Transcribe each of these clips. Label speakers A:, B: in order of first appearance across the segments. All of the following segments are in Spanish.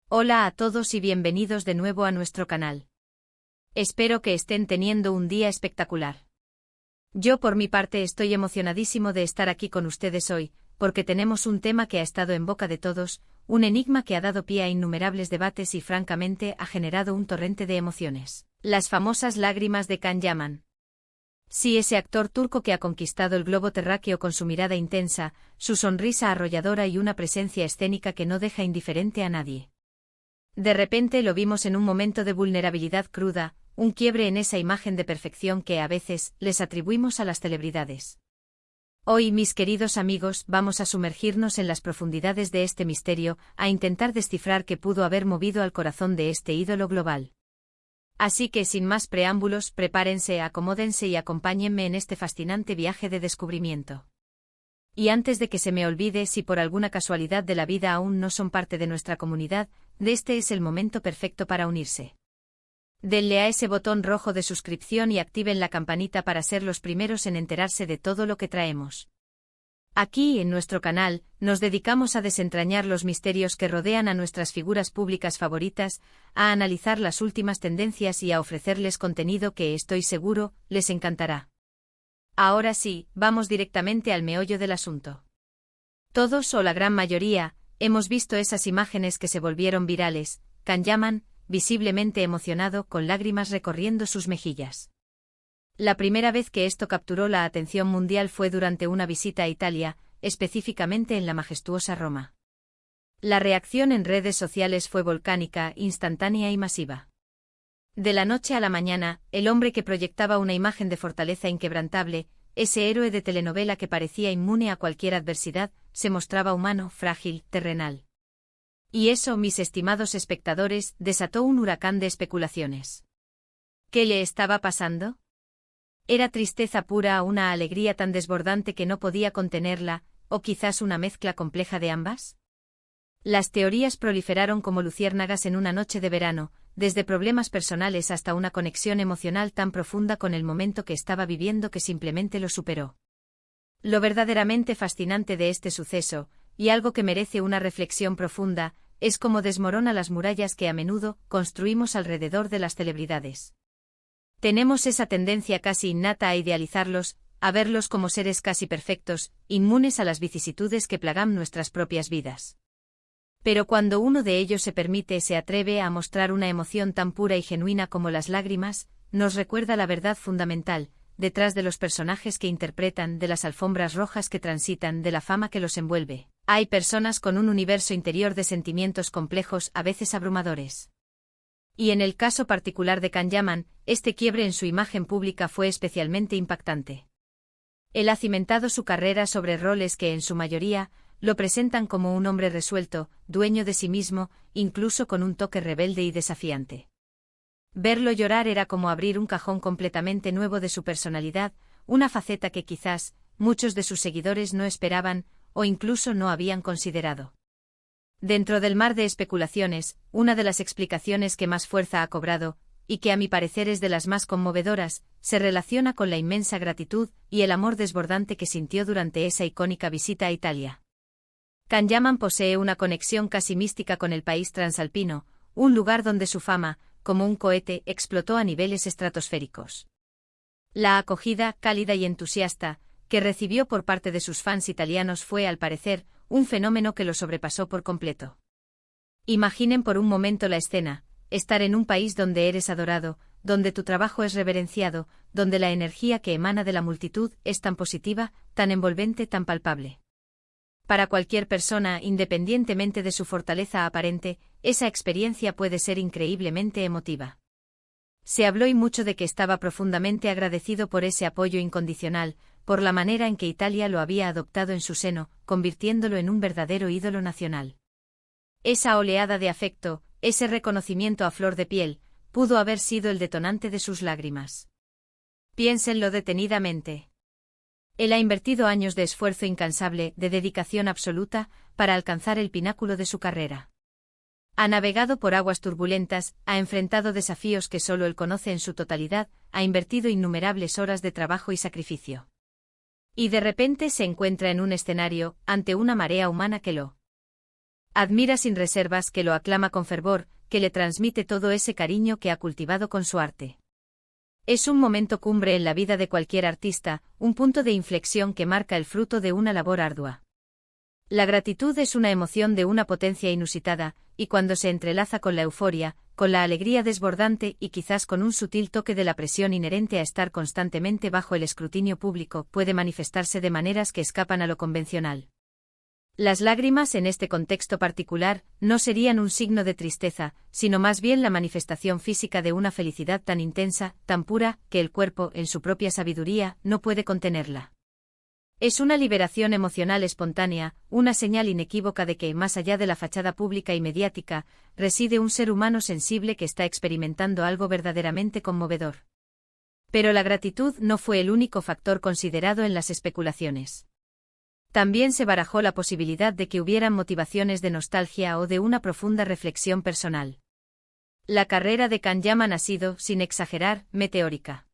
A: Hola a todos y bienvenidos de nuevo a nuestro canal. Espero que estén teniendo un día espectacular. Yo por mi parte estoy emocionadísimo de estar aquí con ustedes hoy, porque tenemos un tema que ha estado en boca de todos, un enigma que ha dado pie a innumerables debates y francamente ha generado un torrente de emociones. Las famosas lágrimas de Can Yaman. Sí, ese actor turco que ha conquistado el globo terráqueo con su mirada intensa, su sonrisa arrolladora y una presencia escénica que no deja indiferente a nadie. De repente lo vimos en un momento de vulnerabilidad cruda, un quiebre en esa imagen de perfección que a veces les atribuimos a las celebridades. Hoy, mis queridos amigos, vamos a sumergirnos en las profundidades de este misterio, a intentar descifrar qué pudo haber movido al corazón de este ídolo global. Así que sin más preámbulos, prepárense, acomódense y acompáñenme en este fascinante viaje de descubrimiento. Y antes de que se me olvide, si por alguna casualidad de la vida aún no son parte de nuestra comunidad, este es el momento perfecto para unirse. Denle a ese botón rojo de suscripción y activen la campanita para ser los primeros en enterarse de todo lo que traemos. Aquí, en nuestro canal, nos dedicamos a desentrañar los misterios que rodean a nuestras figuras públicas favoritas, a analizar las últimas tendencias y a ofrecerles contenido que, estoy seguro, les encantará. Ahora sí, vamos directamente al meollo del asunto. Todos o la gran mayoría, hemos visto esas imágenes que se volvieron virales, Can Yaman, visiblemente emocionado con lágrimas recorriendo sus mejillas. La primera vez que esto capturó la atención mundial fue durante una visita a Italia, específicamente en la majestuosa Roma. La reacción en redes sociales fue volcánica, instantánea y masiva. De la noche a la mañana, el hombre que proyectaba una imagen de fortaleza inquebrantable, ese héroe de telenovela que parecía inmune a cualquier adversidad, se mostraba humano, frágil, terrenal. Y eso, mis estimados espectadores, desató un huracán de especulaciones. ¿Qué le estaba pasando? ¿Era tristeza pura o una alegría tan desbordante que no podía contenerla, o quizás una mezcla compleja de ambas? Las teorías proliferaron como luciérnagas en una noche de verano, desde problemas personales hasta una conexión emocional tan profunda con el momento que estaba viviendo que simplemente lo superó. Lo verdaderamente fascinante de este suceso, y algo que merece una reflexión profunda, es cómo desmorona las murallas que a menudo construimos alrededor de las celebridades. Tenemos esa tendencia casi innata a idealizarlos, a verlos como seres casi perfectos, inmunes a las vicisitudes que plagan nuestras propias vidas. Pero cuando uno de ellos se atreve a mostrar una emoción tan pura y genuina como las lágrimas, nos recuerda la verdad fundamental, detrás de los personajes que interpretan, de las alfombras rojas que transitan, de la fama que los envuelve. Hay personas con un universo interior de sentimientos complejos, a veces abrumadores. Y en el caso particular de Can Yaman, este quiebre en su imagen pública fue especialmente impactante. Él ha cimentado su carrera sobre roles que en su mayoría lo presentan como un hombre resuelto, dueño de sí mismo, incluso con un toque rebelde y desafiante. Verlo llorar era como abrir un cajón completamente nuevo de su personalidad, una faceta que quizás muchos de sus seguidores no esperaban o incluso no habían considerado. Dentro del mar de especulaciones, una de las explicaciones que más fuerza ha cobrado, y que a mi parecer es de las más conmovedoras, se relaciona con la inmensa gratitud y el amor desbordante que sintió durante esa icónica visita a Italia. Can Yaman posee una conexión casi mística con el país transalpino, un lugar donde su fama, como un cohete, explotó a niveles estratosféricos. La acogida, cálida y entusiasta, que recibió por parte de sus fans italianos fue, al parecer, un fenómeno que lo sobrepasó por completo. Imaginen por un momento la escena, estar en un país donde eres adorado, donde tu trabajo es reverenciado, donde la energía que emana de la multitud es tan positiva, tan envolvente, tan palpable. Para cualquier persona, independientemente de su fortaleza aparente, esa experiencia puede ser increíblemente emotiva. Se habló y mucho de que estaba profundamente agradecido por ese apoyo incondicional, por la manera en que Italia lo había adoptado en su seno, convirtiéndolo en un verdadero ídolo nacional. Esa oleada de afecto, ese reconocimiento a flor de piel, pudo haber sido el detonante de sus lágrimas. Piénsenlo detenidamente. Él ha invertido años de esfuerzo incansable, de dedicación absoluta, para alcanzar el pináculo de su carrera. Ha navegado por aguas turbulentas, ha enfrentado desafíos que solo él conoce en su totalidad, ha invertido innumerables horas de trabajo y sacrificio. Y de repente se encuentra en un escenario, ante una marea humana que lo Admira sin reservas, que lo aclama con fervor, que le transmite todo ese cariño que ha cultivado con su arte. Es un momento cumbre en la vida de cualquier artista, un punto de inflexión que marca el fruto de una labor ardua. La gratitud es una emoción de una potencia inusitada, y cuando se entrelaza con la euforia, con la alegría desbordante y quizás con un sutil toque de la presión inherente a estar constantemente bajo el escrutinio público, puede manifestarse de maneras que escapan a lo convencional. Las lágrimas en este contexto particular no serían un signo de tristeza, sino más bien la manifestación física de una felicidad tan intensa, tan pura, que el cuerpo, en su propia sabiduría, no puede contenerla. Es una liberación emocional espontánea, una señal inequívoca de que, más allá de la fachada pública y mediática, reside un ser humano sensible que está experimentando algo verdaderamente conmovedor. Pero la gratitud no fue el único factor considerado en las especulaciones. También se barajó la posibilidad de que hubieran motivaciones de nostalgia o de una profunda reflexión personal. La carrera de Kanyaman ha sido, sin exagerar, meteórica.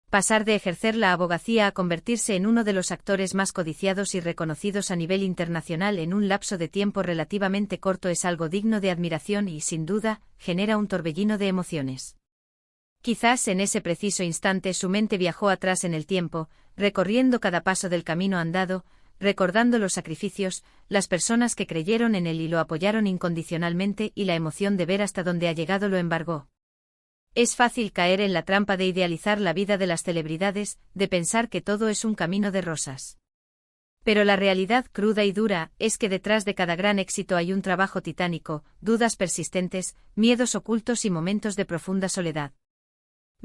A: Pasar de ejercer la abogacía a convertirse en uno de los actores más codiciados y reconocidos a nivel internacional en un lapso de tiempo relativamente corto es algo digno de admiración y, sin duda, genera un torbellino de emociones. Quizás en ese preciso instante su mente viajó atrás en el tiempo, recorriendo cada paso del camino andado, recordando los sacrificios, las personas que creyeron en él y lo apoyaron incondicionalmente, y la emoción de ver hasta dónde ha llegado lo embargó. Es fácil caer en la trampa de idealizar la vida de las celebridades, de pensar que todo es un camino de rosas. Pero la realidad cruda y dura es que detrás de cada gran éxito hay un trabajo titánico, dudas persistentes, miedos ocultos y momentos de profunda soledad.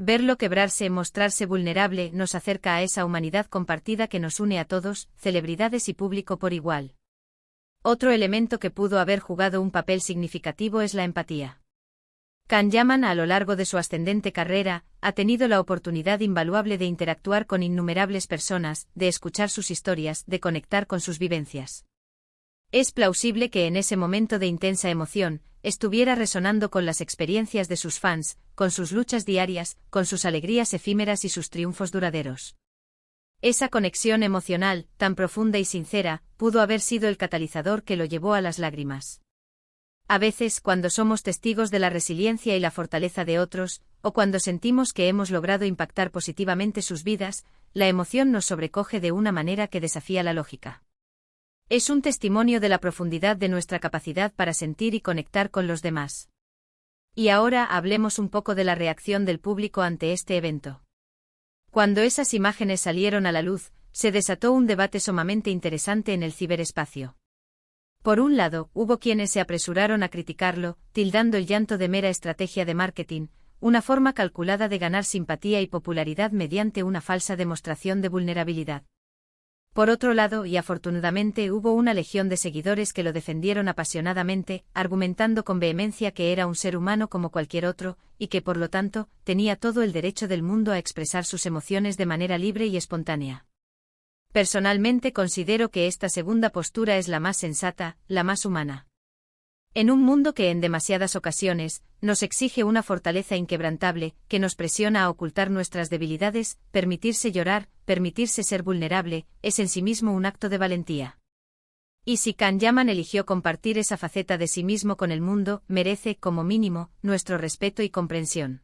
A: Verlo quebrarse, mostrarse vulnerable, nos acerca a esa humanidad compartida que nos une a todos, celebridades y público por igual. Otro elemento que pudo haber jugado un papel significativo es la empatía. Kanyaman, a lo largo de su ascendente carrera, ha tenido la oportunidad invaluable de interactuar con innumerables personas, de escuchar sus historias, de conectar con sus vivencias. Es plausible que en ese momento de intensa emoción, estuviera resonando con las experiencias de sus fans, con sus luchas diarias, con sus alegrías efímeras y sus triunfos duraderos. Esa conexión emocional, tan profunda y sincera, pudo haber sido el catalizador que lo llevó a las lágrimas. A veces, cuando somos testigos de la resiliencia y la fortaleza de otros, o cuando sentimos que hemos logrado impactar positivamente sus vidas, la emoción nos sobrecoge de una manera que desafía la lógica. Es un testimonio de la profundidad de nuestra capacidad para sentir y conectar con los demás. Y ahora hablemos un poco de la reacción del público ante este evento. Cuando esas imágenes salieron a la luz, se desató un debate sumamente interesante en el ciberespacio. Por un lado, hubo quienes se apresuraron a criticarlo, tildando el llanto de mera estrategia de marketing, una forma calculada de ganar simpatía y popularidad mediante una falsa demostración de vulnerabilidad. Por otro lado, y afortunadamente, hubo una legión de seguidores que lo defendieron apasionadamente, argumentando con vehemencia que era un ser humano como cualquier otro, y que por lo tanto, tenía todo el derecho del mundo a expresar sus emociones de manera libre y espontánea. Personalmente considero que esta segunda postura es la más sensata, la más humana. En un mundo que en demasiadas ocasiones nos exige una fortaleza inquebrantable, que nos presiona a ocultar nuestras debilidades, permitirse llorar, permitirse ser vulnerable, es en sí mismo un acto de valentía. Y si Kanyaman eligió compartir esa faceta de sí mismo con el mundo, merece, como mínimo, nuestro respeto y comprensión.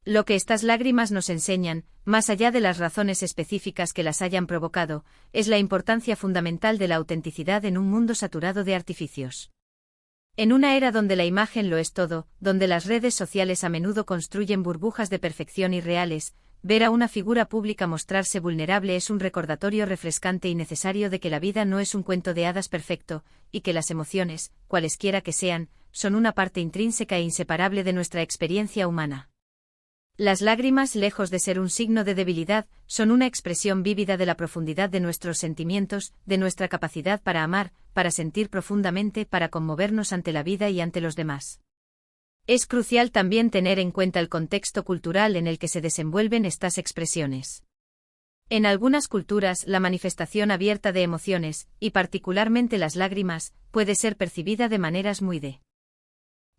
A: Lo que estas lágrimas nos enseñan, más allá de las razones específicas que las hayan provocado, es la importancia fundamental de la autenticidad en un mundo saturado de artificios. En una era donde la imagen lo es todo, donde las redes sociales a menudo construyen burbujas de perfección irreales, ver a una figura pública mostrarse vulnerable es un recordatorio refrescante y necesario de que la vida no es un cuento de hadas perfecto, y que las emociones, cualesquiera que sean, son una parte intrínseca e inseparable de nuestra experiencia humana. Las lágrimas, lejos de ser un signo de debilidad, son una expresión vívida de la profundidad de nuestros sentimientos, de nuestra capacidad para amar, para sentir profundamente, para conmovernos ante la vida y ante los demás. Es crucial también tener en cuenta el contexto cultural en el que se desenvuelven estas expresiones. En algunas culturas, la manifestación abierta de emociones, y particularmente las lágrimas, puede ser percibida de maneras muy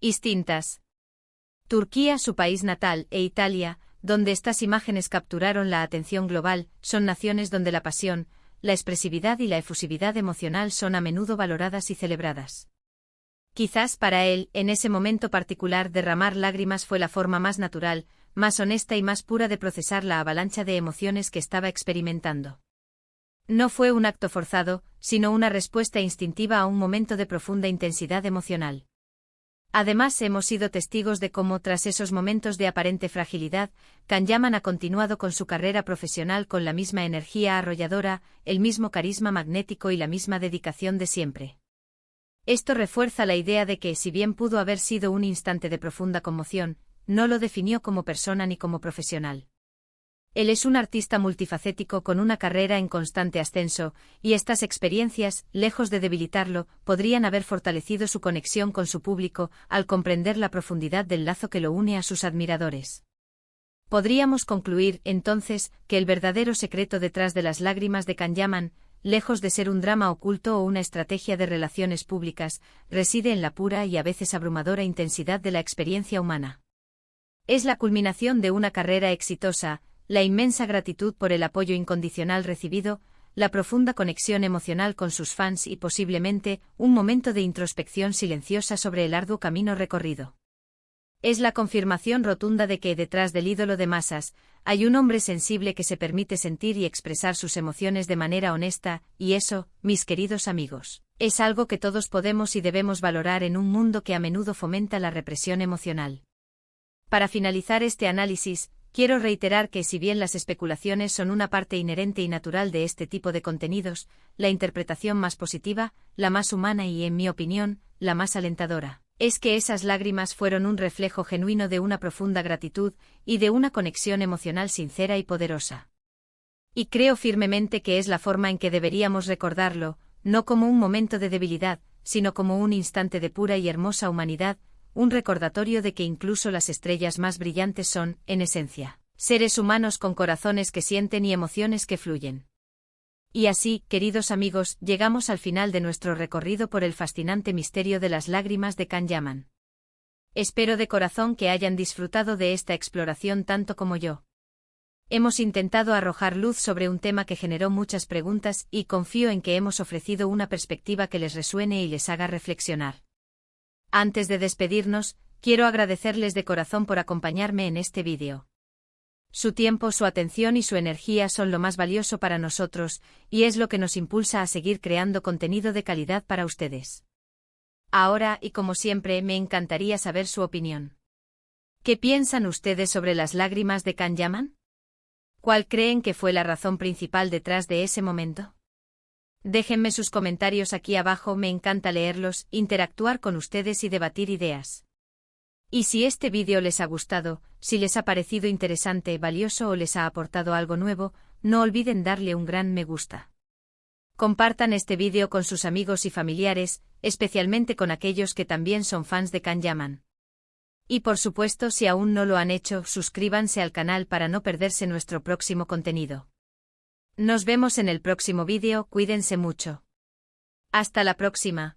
A: distintas. Turquía, su país natal, e Italia, donde estas imágenes capturaron la atención global, son naciones donde la pasión, la expresividad y la efusividad emocional son a menudo valoradas y celebradas. Quizás para él, en ese momento particular, derramar lágrimas fue la forma más natural, más honesta y más pura de procesar la avalancha de emociones que estaba experimentando. No fue un acto forzado, sino una respuesta instintiva a un momento de profunda intensidad emocional. Además, hemos sido testigos de cómo, tras esos momentos de aparente fragilidad, Kanyaman ha continuado con su carrera profesional con la misma energía arrolladora, el mismo carisma magnético y la misma dedicación de siempre. Esto refuerza la idea de que, si bien pudo haber sido un instante de profunda conmoción, no lo definió como persona ni como profesional. Él es un artista multifacético con una carrera en constante ascenso, y estas experiencias, lejos de debilitarlo, podrían haber fortalecido su conexión con su público al comprender la profundidad del lazo que lo une a sus admiradores. Podríamos concluir, entonces, que el verdadero secreto detrás de las lágrimas de Kanyaman, lejos de ser un drama oculto o una estrategia de relaciones públicas, reside en la pura y a veces abrumadora intensidad de la experiencia humana. Es la culminación de una carrera exitosa, la inmensa gratitud por el apoyo incondicional recibido, la profunda conexión emocional con sus fans y posiblemente un momento de introspección silenciosa sobre el arduo camino recorrido. Es la confirmación rotunda de que detrás del ídolo de masas, hay un hombre sensible que se permite sentir y expresar sus emociones de manera honesta, y eso, mis queridos amigos, es algo que todos podemos y debemos valorar en un mundo que a menudo fomenta la represión emocional. Para finalizar este análisis, quiero reiterar que si bien las especulaciones son una parte inherente y natural de este tipo de contenidos, la interpretación más positiva, la más humana y, en mi opinión, la más alentadora, es que esas lágrimas fueron un reflejo genuino de una profunda gratitud y de una conexión emocional sincera y poderosa. Y creo firmemente que es la forma en que deberíamos recordarlo, no como un momento de debilidad, sino como un instante de pura y hermosa humanidad, un recordatorio de que incluso las estrellas más brillantes son, en esencia, seres humanos con corazones que sienten y emociones que fluyen. Y así, queridos amigos, llegamos al final de nuestro recorrido por el fascinante misterio de las lágrimas de Kanyaman. Espero de corazón que hayan disfrutado de esta exploración tanto como yo. Hemos intentado arrojar luz sobre un tema que generó muchas preguntas y confío en que hemos ofrecido una perspectiva que les resuene y les haga reflexionar. Antes de despedirnos, quiero agradecerles de corazón por acompañarme en este vídeo. Su tiempo, su atención y su energía son lo más valioso para nosotros, y es lo que nos impulsa a seguir creando contenido de calidad para ustedes. Ahora, y como siempre, me encantaría saber su opinión. ¿Qué piensan ustedes sobre las lágrimas de Kanyaman? ¿Cuál creen que fue la razón principal detrás de ese momento? Déjenme sus comentarios aquí abajo, me encanta leerlos, interactuar con ustedes y debatir ideas. Y si este vídeo les ha gustado, si les ha parecido interesante, valioso o les ha aportado algo nuevo, no olviden darle un gran me gusta. Compartan este vídeo con sus amigos y familiares, especialmente con aquellos que también son fans de Kanyaman. Y por supuesto, si aún no lo han hecho, suscríbanse al canal para no perderse nuestro próximo contenido. Nos vemos en el próximo vídeo, cuídense mucho. Hasta la próxima.